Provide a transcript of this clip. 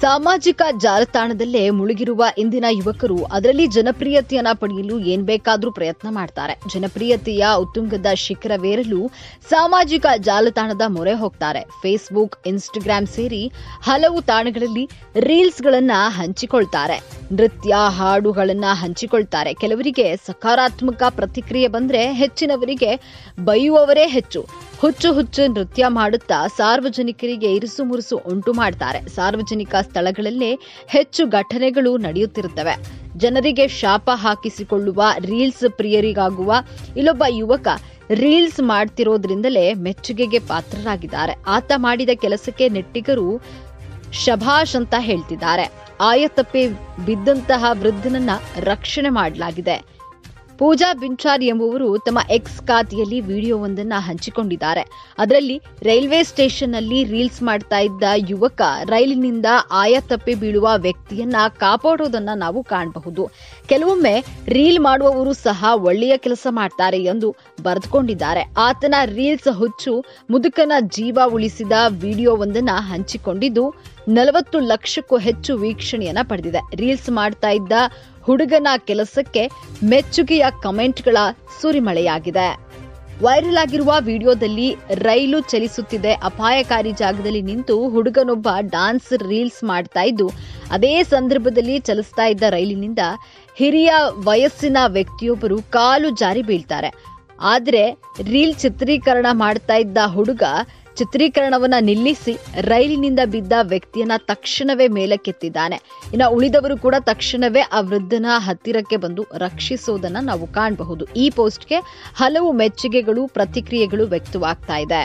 ಸಾಮಾಜಿಕ ಜಾಲತಾಣದಲ್ಲೇ ಮುಳುಗಿರುವ ಇಂದಿನ ಯುವಕರು ಅದರಲ್ಲಿ ಜನಪ್ರಿಯತೆಯನ್ನ ಪಡೆಯಲು ಏನ್ ಬೇಕಾದ್ರೂ ಪ್ರಯತ್ನ ಮಾಡ್ತಾರೆ. ಜನಪ್ರಿಯತೆಯ ಉತ್ತುಂಗದ ಶಿಖರವೇರಲು ಸಾಮಾಜಿಕ ಜಾಲತಾಣದ ಮೊರೆ ಹೋಗ್ತಾರೆ. ಫೇಸ್ಬುಕ್, ಇನ್ಸ್ಟಾಗ್ರಾಮ್ ಸೇರಿ ಹಲವು ತಾಣಗಳಲ್ಲಿ ರೀಲ್ಸ್ಗಳನ್ನ ಹಂಚಿಕೊಳ್ತಾರೆ. ನೃತ್ಯ, ಹಾಡುಗಳನ್ನ ಹಂಚಿಕೊಳ್ತಾರೆ. ಕೆಲವರಿಗೆ ಸಕಾರಾತ್ಮಕ ಪ್ರತಿಕ್ರಿಯೆ ಬಂದ್ರೆ ಹೆಚ್ಚಿನವರಿಗೆ ಬೈಯುವವರೇ ಹೆಚ್ಚು. ಹುಚ್ಚು ನೃತ್ಯ ಮಾಡುತ್ತಾ ಸಾರ್ವಜನಿಕರಿಗೆ ಇರುಸು ಮುರುಸು ಉಂಟು ಮಾಡ್ತಾರೆ. ಸಾರ್ವಜನಿಕ ಸ್ಥಳಗಳಲ್ಲೇ ಹೆಚ್ಚು ಘಟನೆಗಳು ನಡೆಯುತ್ತಿರುತ್ತವೆ. ಜನರಿಗೆ ಶಾಪ ಹಾಕಿಸಿಕೊಳ್ಳುವ ರೀಲ್ಸ್ ಪ್ರಿಯರಿಗಾಗುವ ಇಲ್ಲೊಬ್ಬ ಯುವಕ ರೀಲ್ಸ್ ಮಾಡ್ತಿರೋದ್ರಿಂದಲೇ ಮೆಚ್ಚುಗೆಗೆ ಪಾತ್ರರಾಗಿದ್ದಾರೆ. ಆತ ಮಾಡಿದ ಕೆಲಸಕ್ಕೆ ನೆಟ್ಟಿಗರು ಶಭಾಷ್ ಅಂತ ಹೇಳ್ತಿದ್ದಾರೆ. ಆಯತಪ್ಪಿ ಬಿದ್ದಂತಹ ವೃದ್ಧನನ್ನ ರಕ್ಷಣೆ ಮಾಡಲಾಗಿದೆ. ಪೂಜಾ ಬಿಂಚಾರ್ ಎಂಬುವರು ತಮ್ಮ ಎಕ್ಸ್ ಖಾತೆಯಲ್ಲಿ ವಿಡಿಯೋವೊಂದನ್ನ ಹಂಚಿಕೊಂಡಿದ್ದಾರೆ. ಅದರಲ್ಲಿ ರೈಲ್ವೆ ಸ್ಟೇಷನ್ನಲ್ಲಿ ರೀಲ್ಸ್ ಮಾಡ್ತಾ ಇದ್ದ ಯುವಕ ರೈಲಿನಿಂದ ಆಯತಪ್ಪಿ ಬೀಳುವ ವ್ಯಕ್ತಿಯನ್ನ ಕಾಪಾಡೋದನ್ನ ನಾವು ಕಾಣಬಹುದು. ಕೆಲವೊಮ್ಮೆ ರೀಲ್ ಮಾಡುವವರು ಸಹ ಒಳ್ಳೆಯ ಕೆಲಸ ಮಾಡ್ತಾರೆ ಎಂದು ಬರೆದುಕೊಂಡಿದ್ದಾರೆ. ಆತನ ರೀಲ್ಸ್ ಹುಚ್ಚು ಮುದುಕನ ಜೀವ ಉಳಿಸಿದ ವಿಡಿಯೋವೊಂದನ್ನ ಹಂಚಿಕೊಂಡಿದ್ದು 40 ಲಕ್ಷಕ್ಕೂ ಹೆಚ್ಚು ವೀಕ್ಷಣೆಯನ್ನ ಪಡೆದಿದೆ. ರೀಲ್ಸ್ ಮಾಡ್ತಾ ಇದ್ದ ಹುಡುಗನ ಕೆಲಸಕ್ಕೆ ಮೆಚ್ಚುಗೆಯ ಕಮೆಂಟ್ಗಳ ಸುರಿಮಳೆಯಾಗಿದೆ. ವೈರಲ್ ಆಗಿರುವ ವಿಡಿಯೋದಲ್ಲಿ ರೈಲು ಚಲಿಸುತ್ತಿದೆ. ಅಪಾಯಕಾರಿ ಜಾಗದಲ್ಲಿ ನಿಂತು ಹುಡುಗನೊಬ್ಬ ಡಾನ್ಸ್ ರೀಲ್ಸ್ ಮಾಡ್ತಾ ಇದ್ದು, ಅದೇ ಸಂದರ್ಭದಲ್ಲಿ ಚಲಿಸ್ತಾ ಇದ್ದ ರೈಲಿನಿಂದ ಹಿರಿಯ ವಯಸ್ಸಿನ ವ್ಯಕ್ತಿಯೊಬ್ಬರು ಕಾಲು ಜಾರಿ ಬೀಳ್ತಾರೆ. ಆದರೆ ರೀಲ್ ಚಿತ್ರೀಕರಣ ಮಾಡ್ತಾ ಇದ್ದ ಹುಡುಗ ಚಿತ್ರೀಕರಣವನ್ನ ನಿಲ್ಲಿಸಿ ರೈಲಿನಿಂದ ಬಿದ್ದ ವ್ಯಕ್ತಿಯನ್ನ ತಕ್ಷಣವೇ ಮೇಲಕ್ಕೆತ್ತಿದ್ದಾನೆ. ಇನ್ನು ಉಳಿದವರು ಕೂಡ ತಕ್ಷಣವೇ ಆ ವೃದ್ಧನ ಹತ್ತಿರಕ್ಕೆ ಬಂದು ರಕ್ಷಿಸೋದನ್ನ ನಾವು ಕಾಣಬಹುದು. ಈ ಪೋಸ್ಟ್ಗೆ ಹಲವು ಮೆಚ್ಚುಗೆಗಳು, ಪ್ರತಿಕ್ರಿಯೆಗಳು ವ್ಯಕ್ತವಾಗ್ತಾ ಇದೆ.